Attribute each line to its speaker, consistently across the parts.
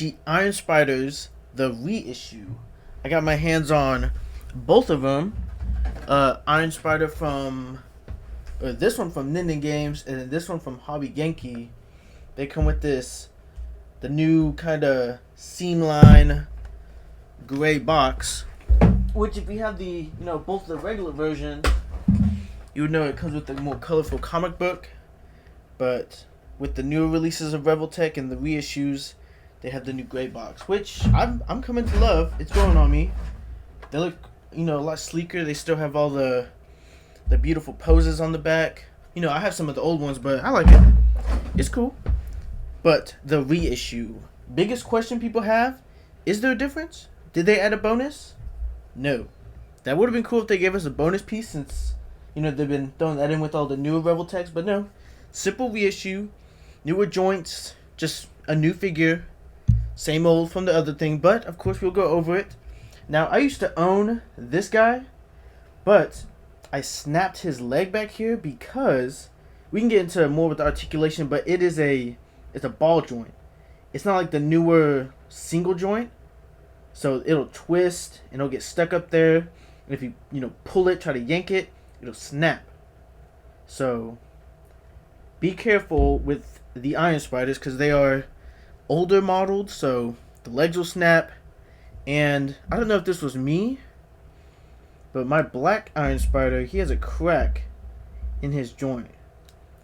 Speaker 1: Yamaguchi Iron Spiders, the reissue. I got my hands on both of them. Iron Spider from this one from Ninden Games, and then this one from Hobby Genki. They come with the new kind of seam line gray box, which if you have both the regular version, you would know it comes with the more colorful comic book. But with the newer releases of Revoltech and the reissues, they have the new gray box, which I'm coming to love. It's growing on me. They look, a lot sleeker. They still have all the beautiful poses on the back. I have some of the old ones, but I like it. It's cool. But the reissue. Biggest question people have, is there a difference? Did they add a bonus? No. That would have been cool if they gave us a bonus piece, since, they've been throwing that in with all the newer Revoltechs, but no. Simple reissue, newer joints, just a new figure, same old from the other thing, but of course we'll go over it. Now, I used to own this guy, but I snapped his leg back here because we can get into more with the articulation, but it's a ball joint. It's not like the newer single joint, so it'll twist and it'll get stuck up there, and if you pull it, try to yank it, it'll snap. So be careful with the Iron Spiders because they are older modeled, so the legs will snap. And I don't know if this was me, but my black Iron Spider, he has a crack in his joint.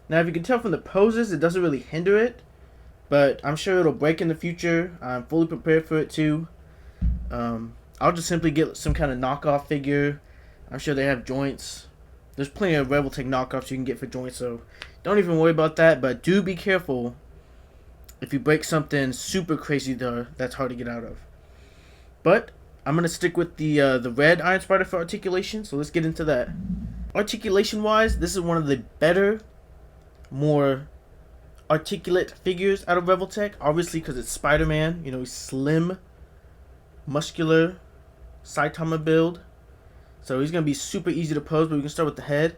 Speaker 1: Now, if you can tell from the poses, it doesn't really hinder it, but I'm sure it'll break in the future. I'm fully prepared for it too. I'll just simply get some kind of knockoff figure. I'm sure they have joints. There's plenty of Revoltech knockoffs you can get for joints, so don't even worry about that. But do be careful if you break something super crazy that's hard to get out of. But I'm going to stick with the red Iron Spider for articulation, so let's get into that. Articulation-wise, this is one of the better, more articulate figures out of Revoltech. Obviously, because it's Spider-Man. He's slim, muscular, Saitama build. So he's going to be super easy to pose, but we can start with the head.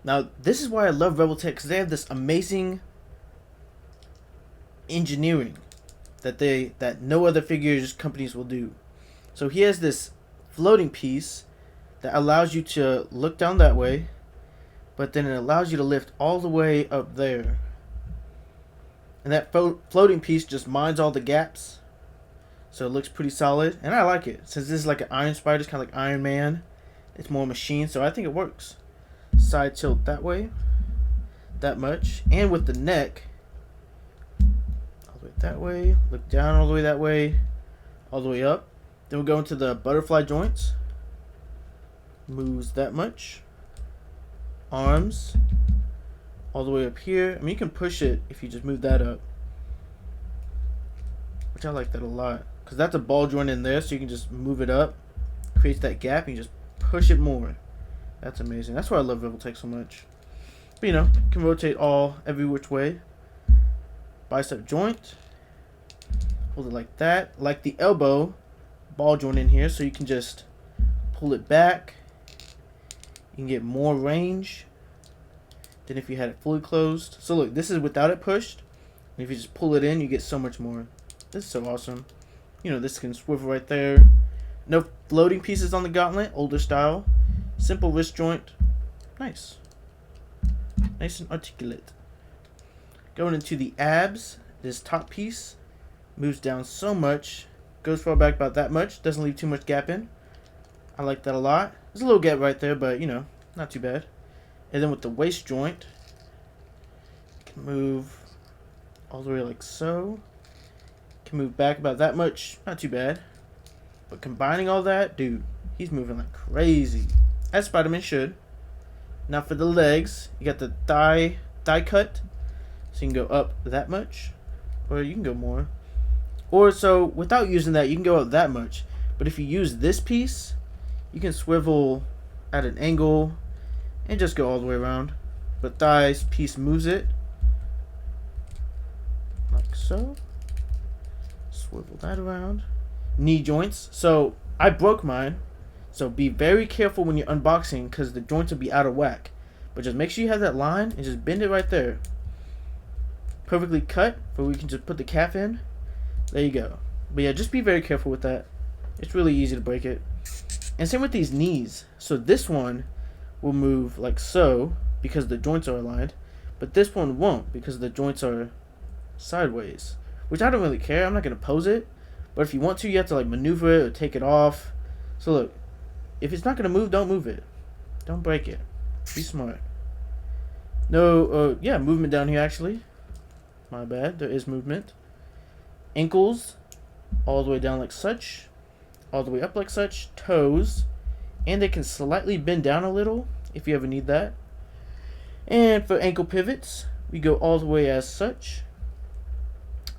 Speaker 1: Now, this is why I love Revoltech, because they have this amazing engineering that no other figures companies will do. So he has this floating piece that allows you to look down that way, but then it allows you to lift all the way up there. And that floating piece just mines all the gaps, so it looks pretty solid, and I like it. Since this is like an Iron Spider, it's kind of like Iron Man. It's more machine, so I think it works. Side tilt that way, that much, and with the neck, all the way that way, look down all the way that way, all the way up. Then we'll go into the butterfly joints. Moves that much. Arms, all the way up here. I mean, you can push it if you just move that up, which I like that a lot, because that's a ball joint in there, so you can just move it up, creates that gap, and you just push it more. That's amazing. That's why I love Revoltech so much. But can rotate every which way. Bicep joint. Hold it like that. Like the elbow, ball joint in here, so you can just pull it back. You can get more range than if you had it fully closed. So look, this is without it pushed. And if you just pull it in, you get so much more. This is so awesome. This can swivel right there. No floating pieces on the gauntlet, older style. Simple wrist joint. Nice. Nice and articulate. Going into the abs, this top piece moves down so much. Goes far back about that much. Doesn't leave too much gap in. I like that a lot. There's a little gap right there, but, not too bad. And then with the waist joint, you can move all the way like so. Can move back about that much. Not too bad. But combining all that, dude, he's moving like crazy. As Spider-Man should. Now for the legs, you got the thigh cut. So you can go up that much. Or you can go more. Or so without using that, you can go up that much. But if you use this piece, you can swivel at an angle and just go all the way around. But thighs piece moves it. Like so. Swivel that around. Knee joints. So I broke mine. So be very careful when you're unboxing, because the joints will be out of whack. But just make sure you have that line and just bend it right there. Perfectly cut, where we can just put the calf in. There you go. But yeah, just be very careful with that. It's really easy to break it. And same with these knees. So this one will move like so because the joints are aligned, but this one won't because the joints are sideways, which I don't really care. I'm not going to pose it, but if you want to, you have to like maneuver it or take it off. So look, if it's not going to move, don't move it. Don't break it. Be smart. No, yeah, movement down here actually. My bad, there is movement. Ankles, all the way down like such. All the way up like such. Toes, and they can slightly bend down a little if you ever need that. And for ankle pivots, we go all the way as such.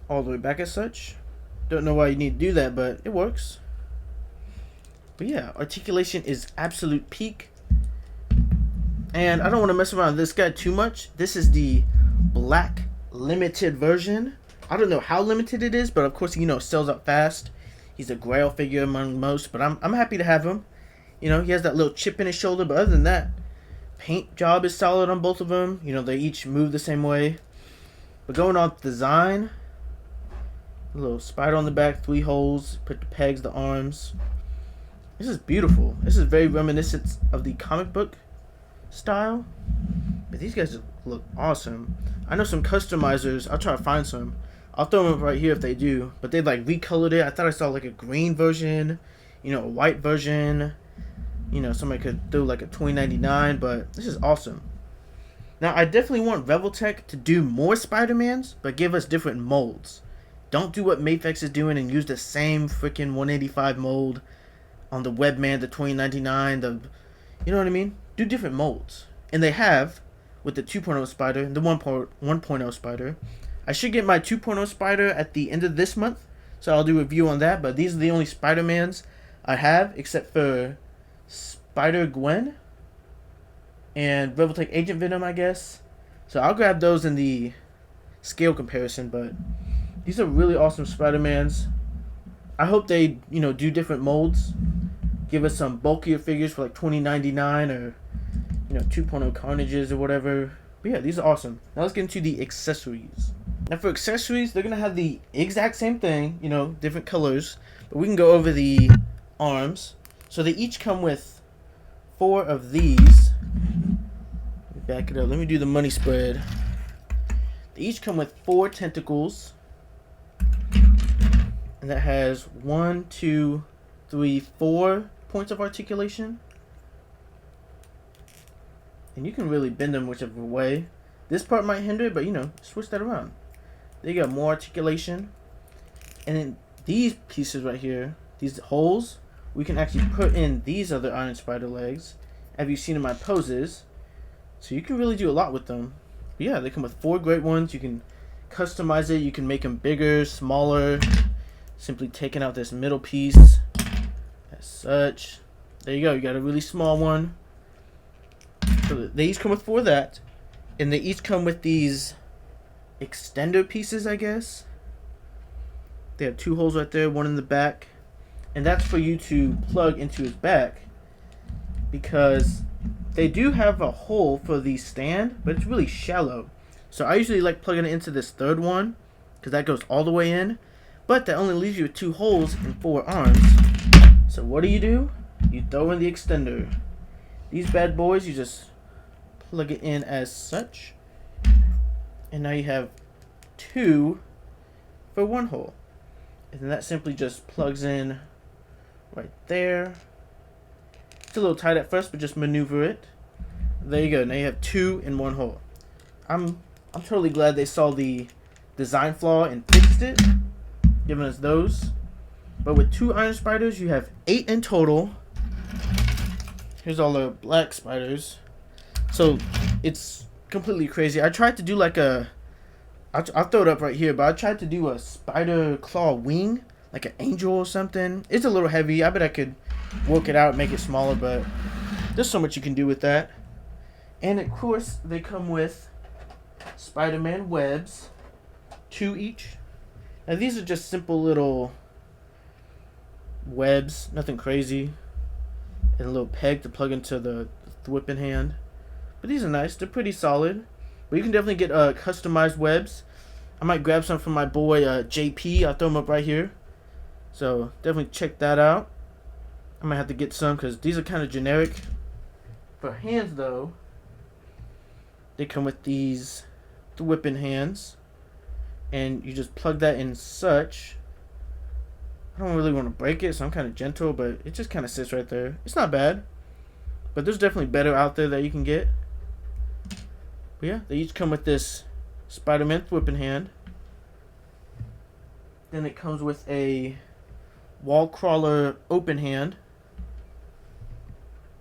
Speaker 1: All the way back as such. Don't know why you need to do that, but it works. But yeah, articulation is absolute peak. And I don't want to mess around with this guy too much. This is the black limited version. I don't know how limited it is, but of course, you know, it sells out fast. He's a grail figure among most, but I'm happy to have him. You know, he has that little chip in his shoulder, but other than that, paint job is solid on both of them. You know, they each move the same way. But going on design, a little spider on the back, 3 holes, put the pegs, the arms. This is beautiful. This is very reminiscent of the comic book style. But these guys look awesome. I know some customizers. I'll try to find some. I'll throw them up right here if they do. But they like recolored it. I thought I saw like a green version, you know, a white version. You know, somebody could do like a $20.99, but this is awesome. Now, I definitely want Revoltech to do more Spider-Mans, but give us different molds. Don't do what Mafex is doing and use the same freaking 185 mold on the Webman, the $20.99, the, you know what I mean? Do different molds. And they have, with the 2.0 Spider and the 1.0 Spider. I should get my 2.0 Spider at the end of this month, so I'll do a review on that, but these are the only Spider-Mans I have, except for Spider-Gwen and Revoltech Agent Venom, I guess. So I'll grab those in the scale comparison, but these are really awesome Spider-Mans. I hope they, you know, do different molds. Give us some bulkier figures for like $20.99 or, you know, 2.0 Carnages or whatever. But yeah, these are awesome. Now let's get into the accessories. Now for accessories, they're going to have the exact same thing, you know, different colors. But we can go over the arms. So they each come with 4 of these. Let me back it up. Let me do the money spread. They each come with 4 tentacles. And that has 1, 2, 3, 4 points of articulation. And you can really bend them whichever way. This part might hinder, but you know, switch that around. There you go, more articulation. And then these pieces right here, these holes, we can actually put in these other Iron Spider legs, as you've seen in my poses. So you can really do a lot with them. But yeah, they come with 4 great ones. You can customize it. You can make them bigger, smaller. Simply taking out this middle piece as such. There you go. You got a really small one. So they each come with 4 of that. And they each come with these extender pieces, I guess. They have 2 holes right there, 1 in the back. And that's for you to plug into his back. Because they do have a hole for the stand, but it's really shallow. So I usually like plugging it into this 3rd one, because that goes all the way in. But that only leaves you with 2 holes and 4 arms. So what do? You throw in the extender. These bad boys, you just plug it in as such. And now you have 2 for 1 hole. And then that simply just plugs in right there. It's a little tight at first, but just maneuver it. There you go. Now you have 2 in 1 hole. I'm totally glad they saw the design flaw and fixed it, giving us those. But with 2 Iron Spiders, you have 8 in total. Here's all the black spiders. So it's completely crazy. I tried to do like a, I'll throw it up right here, but I tried to do a spider claw wing, like an angel or something. It's a little heavy. I bet I could work it out, make it smaller, but there's so much you can do with that. And of course, they come with Spider-Man webs, 2 each. Now these are just simple little webs, nothing crazy. And a little peg to plug into the whipping hand. But these are nice, they're pretty solid. But you can definitely get customized webs. I might grab some from my boy JP. I'll throw him up right here. So definitely check that out. I might have to get some because these are kind of generic. For hands though, they come with these whipping hands. And you just plug that in such. I don't really want to break it, so I'm kind of gentle, but it just kind of sits right there. It's not bad. But there's definitely better out there that you can get. But yeah, they each come with this Spider-Man whipping hand. Then it comes with a wall crawler open hand.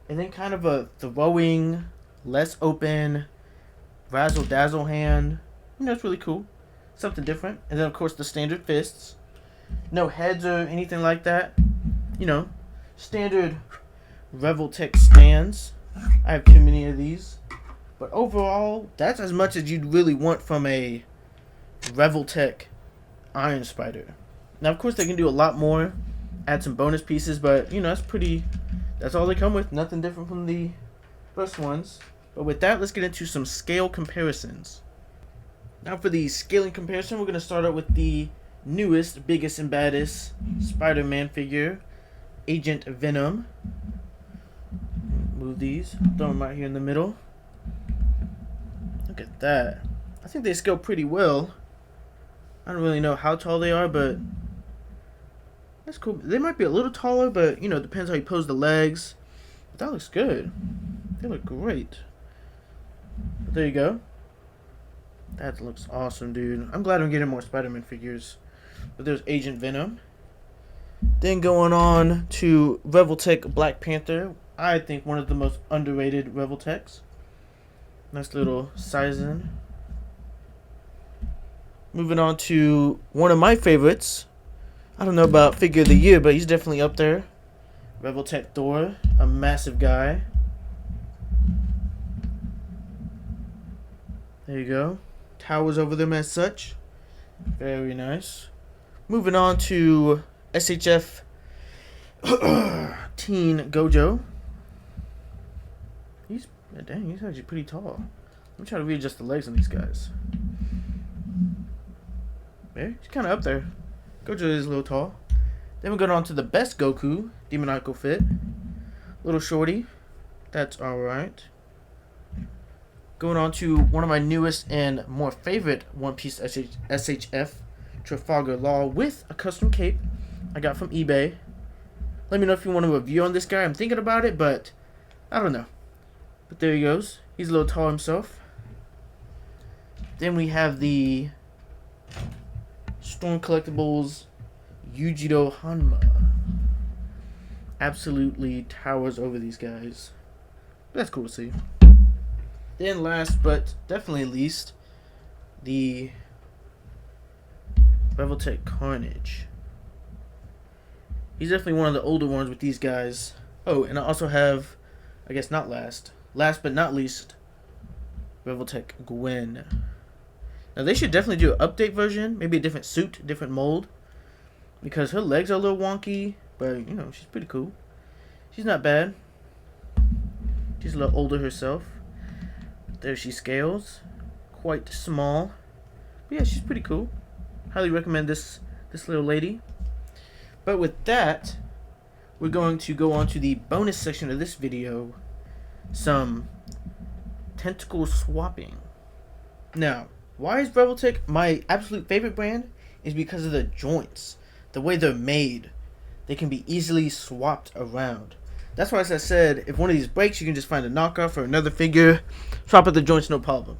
Speaker 1: And then kind of a throwing, less open, razzle dazzle hand. You know, it's really cool. Something different. And then of course the standard fists. No heads or anything like that. You know, standard Revoltech stands. I have too many of these. But overall, that's as much as you'd really want from a Revoltech Iron Spider. Now, of course, they can do a lot more. Add some bonus pieces, but, you know, that's all they come with. Nothing different from the first ones. But with that, let's get into some scale comparisons. Now, for the scaling comparison, we're going to start out with the newest, biggest, and baddest Spider-Man figure, Agent Venom. Move these. Throw them right here in the middle. Look at that. I think they scale pretty well. I don't really know how tall they are, but that's cool. They might be a little taller, but, you know, it depends how you pose the legs. But that looks good. They look great. But there you go. That looks awesome, dude. I'm glad I'm getting more Spider-Man figures. But there's Agent Venom. Then going on to Revoltech Black Panther. I think one of the most underrated Revoltechs. Nice little sizing. Moving on to one of my favorites. I don't know about figure of the year, but he's definitely up there. Revoltech Thor, a massive guy. There you go. Towers over them as such. Very nice. Moving on to SHF Teen Gojo. He's actually pretty tall. I'm trying to readjust the legs on these guys. There, he's kind of up there. Gojo is a little tall. Then we go on to the best Goku, Demoniacal Fit. Little shorty. That's alright. Going on to one of my newest and more favorite One Piece SHF, Trafalgar Law, with a custom cape I got from eBay. Let me know if you want a review on this guy. I'm thinking about it, but I don't know. But there he goes. He's a little tall himself. Then we have the Storm Collectibles Yujiro Hanma. Absolutely towers over these guys. That's cool to see. Then last but definitely least, the Revoltech Carnage. He's definitely one of the older ones with these guys. Oh, and I also have, I guess not last but not least, Revoltech Gwen. Now they should definitely do an update version, maybe a different suit, different mold, because her legs are a little wonky, but you know, she's pretty cool. She's not bad. She's a little older herself. There she scales, quite small, but yeah, she's pretty cool. Highly recommend this little lady. But with that, we're going to go on to the bonus section of this video, some tentacle swapping. Now, why is Revoltech my absolute favorite brand? Is because of the joints, the way they're made. They can be easily swapped around. That's why, as I said, if one of these breaks, you can just find a knockoff or another figure, swap out the joints, no problem.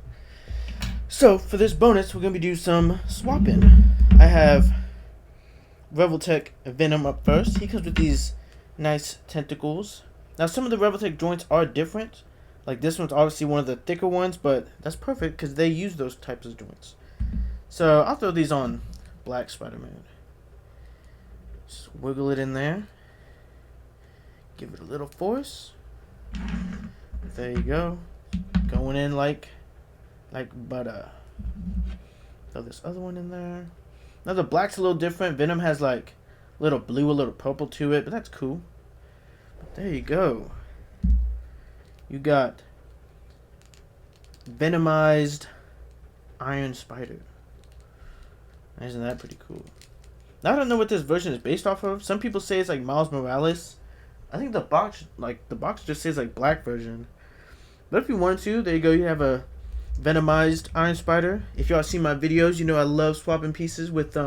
Speaker 1: So, for this bonus, we're going to do some swapping. I have Revoltech Venom up first. He comes with these nice tentacles. Now, some of the Revoltech joints are different. Like, this one's obviously one of the thicker ones, but that's perfect because they use those types of joints. So, I'll throw these on Black Spider-Man. Just wiggle it in there. Give it a little force. There you go. Going in like butter. Throw this other one in there. Now the black's a little different. Venom has like a little blue, a little purple to it, but that's cool. But there you go. You got Venomized Iron Spider. Isn't that pretty cool? Now I don't know what this version is based off of. Some people say it's like Miles Morales. I think the box just says like black version. But if you want to, there you go. You have a venomized Iron Spider. If y'all see my videos, you know I love swapping pieces with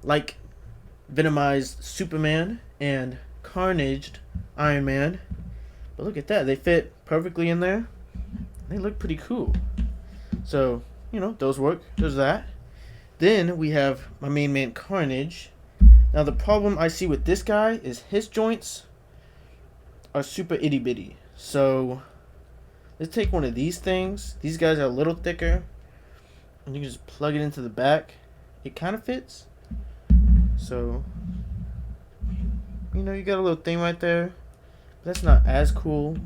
Speaker 1: like venomized Superman and carnaged Iron Man. But look at that, they fit perfectly in there. They look pretty cool. So, you know, those work. There's that. Then we have my main man Carnage. Now the problem I see with this guy is his joints are super itty bitty. So let's take one of these things. These guys are a little thicker. And you can just plug it into the back. It kind of fits. So, you know, you got a little thing right there. That's not as cool.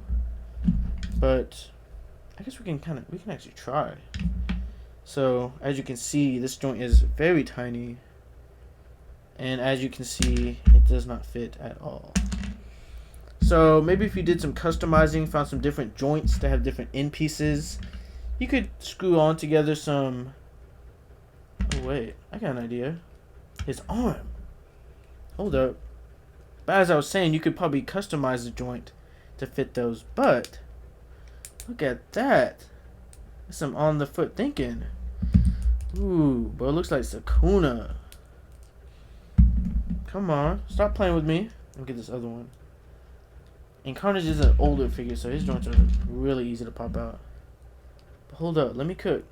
Speaker 1: But I guess we can actually try. So, as you can see, this joint is very tiny. And as you can see, it does not fit at all. So, maybe if you did some customizing, found some different joints that have different end pieces, you could screw on together some... Oh, wait. I got an idea. His arm. Hold up. But as I was saying, you could probably customize the joint to fit those. But look at that. That's some on the foot thinking. Ooh, but it looks like Sukuna. Come on, stop playing with me. Let me get this other one. And Carnage is an older figure, so his joints are really easy to pop out. But hold up, let me cook.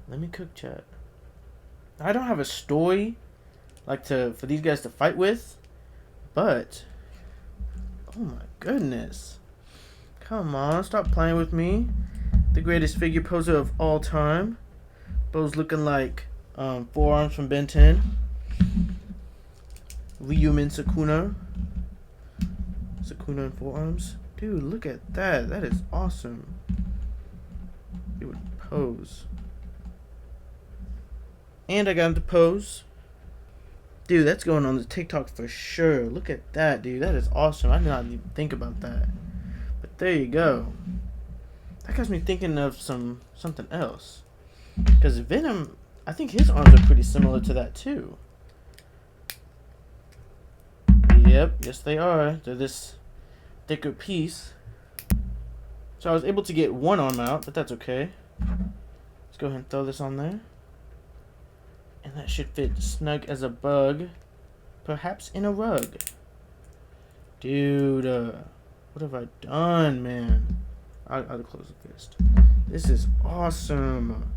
Speaker 1: Let me cook, chat. I don't have a story like for these guys to fight with, but oh my goodness. Come on, stop playing with me. The greatest figure poser of all time. Bo's looking like Forearms from Ben 10. Ryumin Sukuna. Sukuna and Forearms. Dude, look at that. That is awesome. It would pose. And I got him to pose. Dude, that's going on the TikTok for sure. Look at that, dude. That is awesome. I did not even think about that. But there you go. That got me thinking of something else. Because Venom, I think his arms are pretty similar to that too. Yep, yes they are. They're this thicker piece. So I was able to get one arm out, but that's okay. Let's go ahead and throw this on there. And that should fit snug as a bug. Perhaps in a rug. Dude, what have I done, man? I'll close the fist. This is awesome.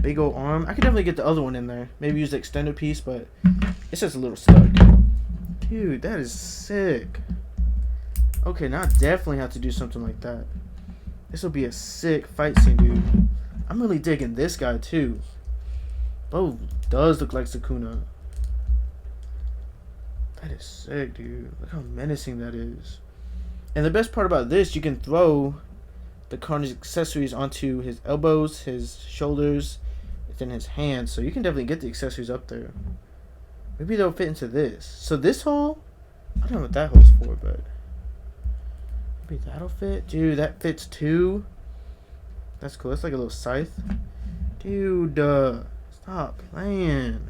Speaker 1: Big old arm. I could definitely get the other one in there. Maybe use the extender piece, but it's just a little stuck. Dude, that is sick. Okay, now I definitely have to do something like that. This will be a sick fight scene, dude. I'm really digging this guy, too. Bo does look like Sukuna. That is sick, dude. Look how menacing that is. And the best part about this, you can throw the Carnage accessories onto his elbows, his shoulders, then his hands. So you can definitely get the accessories up there. Maybe they'll fit into this. So this hole, I don't know what that hole's for, but maybe that'll fit. Dude, that fits too. That's cool. That's like a little scythe. Dude, stop playing.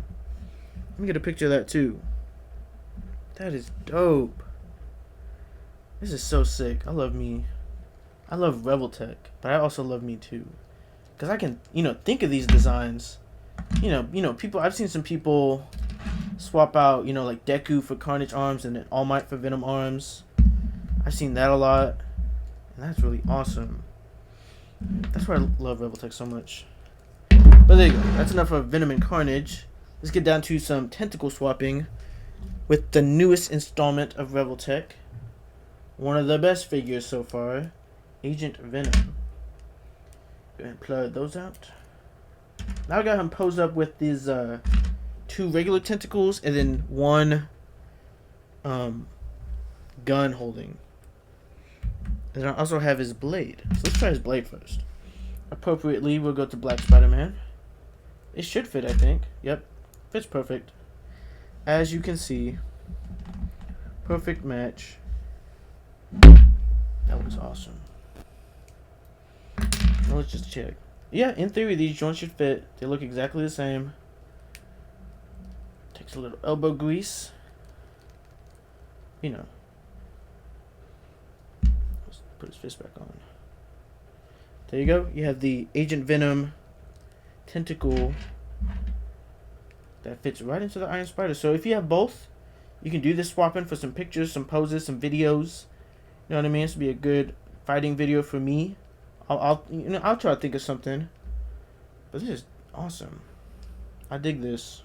Speaker 1: Let me get a picture of that too. That is dope. This is so sick. I love me. I love Revoltech, but I also love me too. Cause I can, think of these designs. People. I've seen some people swap out, like Deku for Carnage arms and then All Might for Venom arms. I've seen that a lot, and that's really awesome. That's why I love Revoltech so much. But there you go. That's enough of Venom and Carnage. Let's get down to some tentacle swapping with the newest installment of Revoltech. One of the best figures so far, Agent Venom. Go ahead and plug those out. Now I got him posed up with these two regular tentacles and then one gun holding. And I also have his blade. So let's try his blade first. Appropriately, we'll go to Black Spider-Man. It should fit, I think. Yep, fits perfect. As you can see, perfect match. That was awesome. Now let's just check. Yeah, in theory, these joints should fit. They look exactly the same. Takes a little elbow grease. You know. Let's put his fist back on. There you go. You have the Agent Venom tentacle that fits right into the Iron Spider. So if you have both, you can do this swapping for some pictures, some poses, some videos. You know what I mean? This would be a good fighting video for me. I'll try to think of something. But this is awesome. I dig this.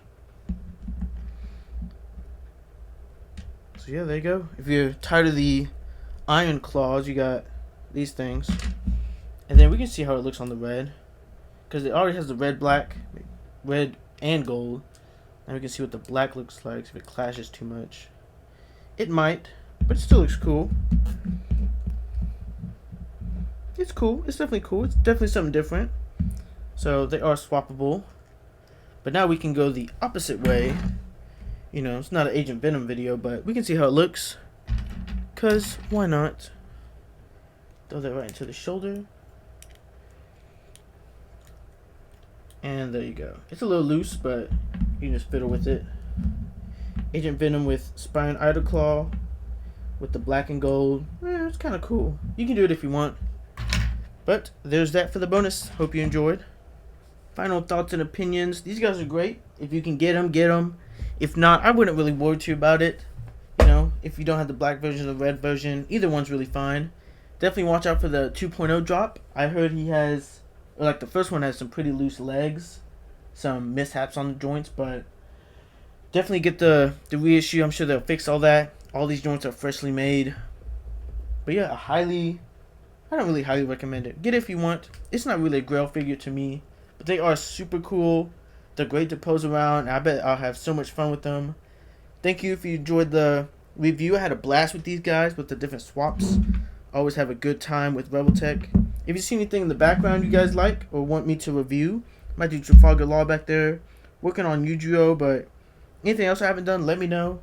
Speaker 1: So yeah, there you go. If you're tired of the iron claws, you got these things. And then we can see how it looks on the red. Because it already has the red, black, red, and gold. Now we can see what the black looks like if it clashes too much. It might, but it still looks cool. It's cool. It's definitely cool. It's definitely something different. So they are swappable. But now we can go the opposite way. You know, it's not an Agent Venom video, but we can see how it looks. Because why not? Throw that right into the shoulder. And there you go. It's a little loose, but you can just fiddle with it. Agent Venom with Spine Idol Claw with the black and gold. It's kind of cool. You can do it if you want. But there's that for the bonus. Hope you enjoyed. Final thoughts and opinions. These guys are great. If you can get them, get them. If not, I wouldn't really worry too about it. You know, if you don't have the black version or the red version, either one's really fine. Definitely watch out for the 2.0 drop. I heard he has, or like the first one has some pretty loose legs, some mishaps on the joints, but definitely get the reissue. I'm sure they'll fix all that. All these joints are freshly made. But yeah, I don't really highly recommend it. Get it if you want. It's not really a grail figure to me, but they are super cool. They're great to pose around. I bet I'll have so much fun with them. Thank you if you enjoyed the review. I had a blast with these guys with the different swaps. Always have a good time with Revoltech. If you see anything in the background you guys like or want me to review, might do Trafalgar Law back there. Working on Yu-Gi-Oh, but anything else I haven't done, let me know.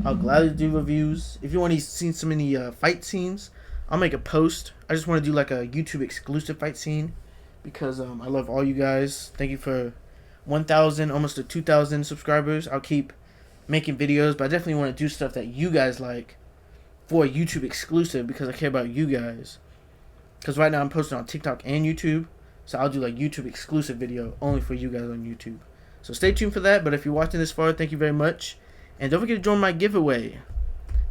Speaker 1: I'll gladly do reviews. If you want to see some any fight scenes, I'll make a post. I just want to do like a YouTube exclusive fight scene because I love all you guys. Thank you for 1,000, almost to 2,000 subscribers. I'll keep making videos, but I definitely want to do stuff that you guys like for a YouTube exclusive because I care about you guys. Because right now I'm posting on TikTok and YouTube, so I'll do like YouTube exclusive video only for you guys on YouTube. So stay tuned for that, but if you're watching this far, thank you very much. And don't forget to join my giveaway.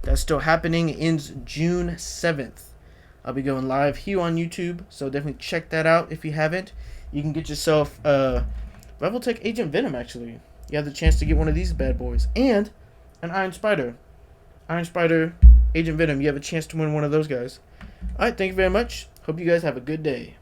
Speaker 1: That's still happening. It ends June 7th. I'll be going live here on YouTube, so definitely check that out if you haven't. You can get yourself Revoltech Agent Venom, actually. You have the chance to get one of these bad boys. And an Iron Spider. Iron Spider, Agent Venom. You have a chance to win one of those guys. Alright, thank you very much. Hope you guys have a good day.